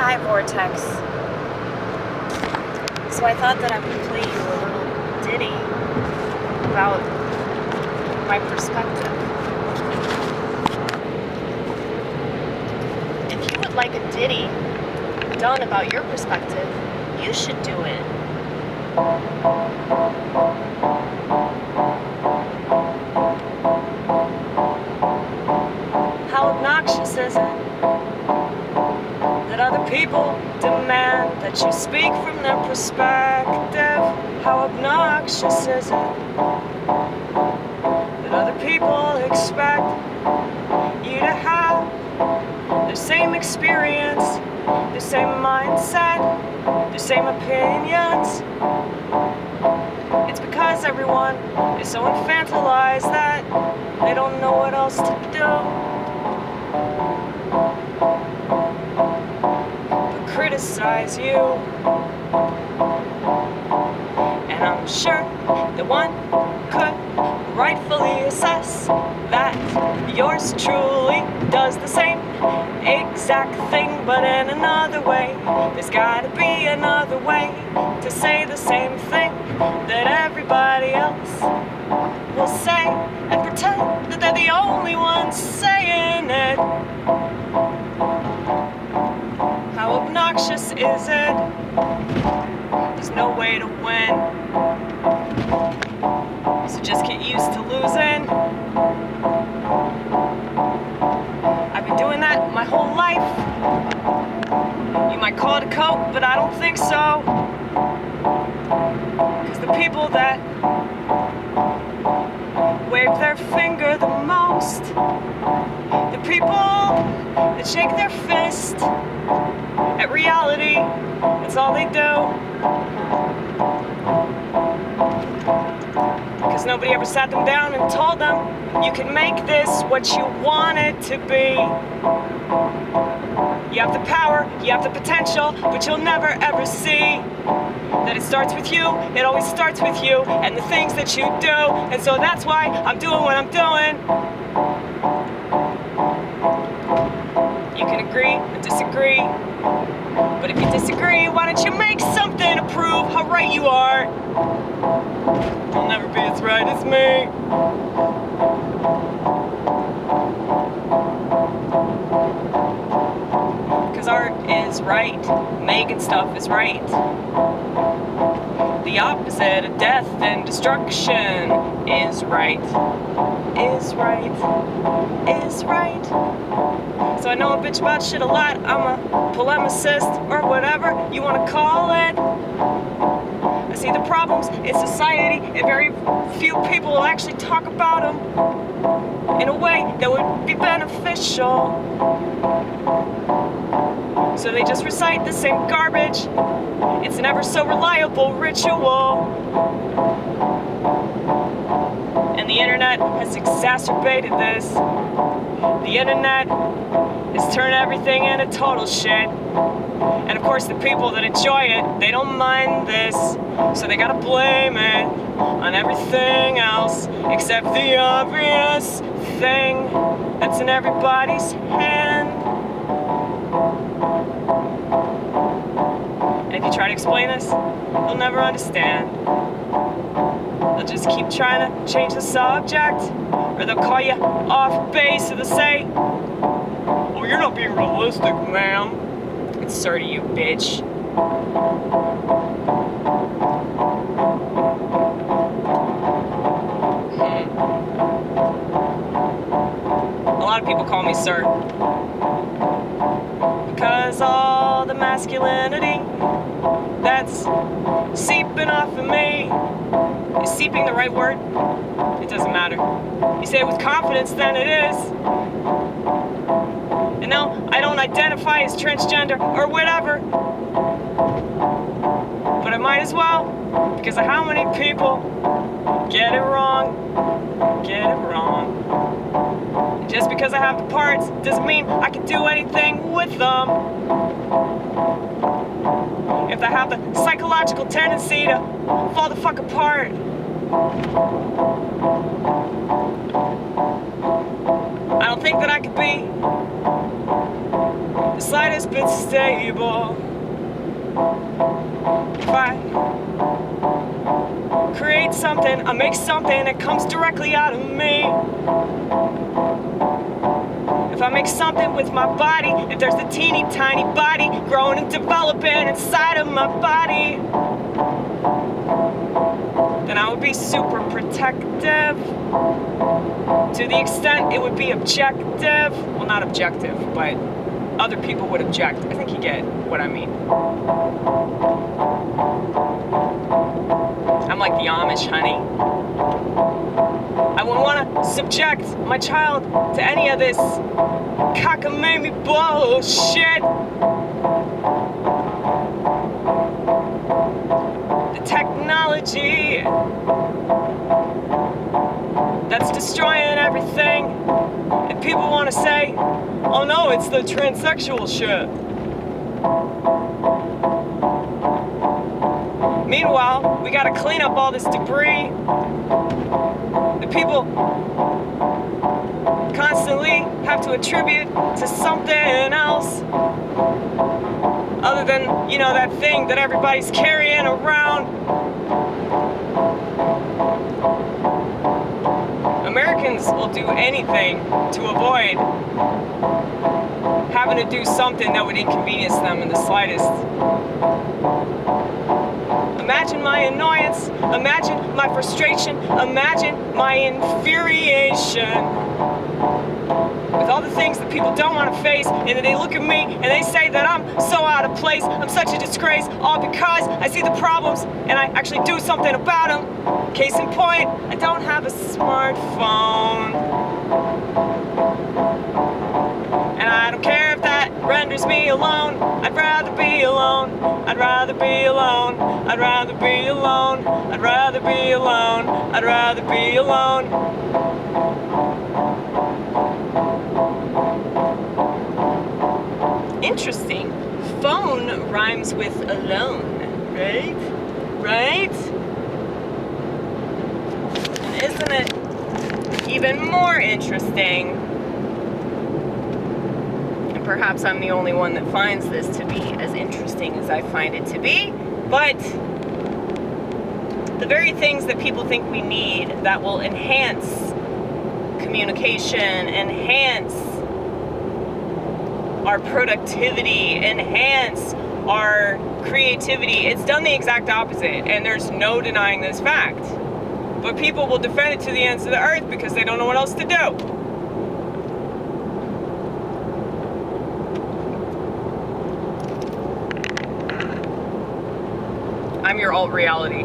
high vortex. So I thought that I would play you a little ditty about my perspective. If you would like a ditty done about your perspective, you should do it. How obnoxious is it that other people demand that you speak from their perspective? How obnoxious is it that other people expect you to have the same experience, the same mindset, the same opinions? It's because everyone is so infantalized that they don't know what else to do but criticize you. And I'm sure that one could rightfully assess that yours truly does the same exact thing, but in another way. There's gotta be another way to say the same thing that everybody else will say and pretend that they're the only ones saying it. How obnoxious is it? There's no way to win, so just get used to losing. I've been doing that my whole life. You might call it a cult, but I don't think so. Because the people that wave their finger the most, the people that shake their fist at reality, that's all they do. Because nobody ever sat them down and told them, you can make this what you want it to be. You have the power, you have the potential, but you'll never ever see that it starts with you. It always starts with you and the things that you do. And so that's why I'm doing what I'm doing. You can agree or disagree, but if you disagree, why don't you make something to prove how right you are? You'll never be as right as me. Because art is right, making stuff is right. The opposite of death and destruction is right. Is right. Is right. So I know a bitch about shit a lot. I'm a polemicist, or whatever you want to call it. I see the problems in society, and very few people will actually talk about them in a way that would be beneficial. So they just recite the same garbage. It's an ever so reliable ritual. And the internet has exacerbated this. The internet is turning everything into total shit. And of course the people that enjoy it, they don't mind this. So they gotta blame it on everything else except the obvious thing that's in everybody's hand. And if you try to explain this, they'll never understand. They'll just keep trying to change the subject, or they'll call you off base, or they'll say, "Oh, you're not being realistic, ma'am." It's sir to you, bitch. A lot of people call me sir. Because all the masculinity that's seeping off of me. Is seeping the right word? It doesn't matter. You say it with confidence, then it is. And no, I don't identify as transgender or whatever. But I might as well, because of how many people get it wrong. Get it wrong. And just because I have the parts doesn't mean I can do anything with them. If I have the psychological tendency to fall the fuck apart. I don't think that I could be the slightest bit stable. If I create something, I make something that comes directly out of me. If I make something with my body, if there's a teeny tiny body growing and developing inside of my body, then I would be super protective to the extent it would be objective. Well, not objective, but other people would object. I think you get what I mean. I'm like the Amish, honey. I wouldn't want to subject my child to any of this cockamamie bullshit. The technology that's destroying everything. And people want to say, oh no, it's the transsexual shit. Meanwhile, we gotta clean up all this debris that people constantly have to attribute to something else other than, you know, that thing that everybody's carrying around. Americans will do anything to avoid having to do something that would inconvenience them in the slightest. Imagine my annoyance, imagine my frustration, imagine my infuriation with all the things that people don't want to face, and then they look at me and they say that I'm so out of place, I'm such a disgrace, all because I see the problems and I actually do something about them. Case in point, I don't have a smartphone. And I don't care if that renders me alone. I'd rather be alone. I'd rather be alone. I'd rather be alone. I'd rather be alone. I'd rather be alone. Interesting. Phone rhymes with alone, right? Right? And isn't it even more interesting? And perhaps I'm the only one that finds this to be as interesting as I find it to be, but the very things that people think we need that will enhance communication, enhance our productivity, enhance our creativity, it's done the exact opposite, and there's no denying this fact. But people will defend it to the ends of the earth because they don't know what else to do. I'm your alt reality.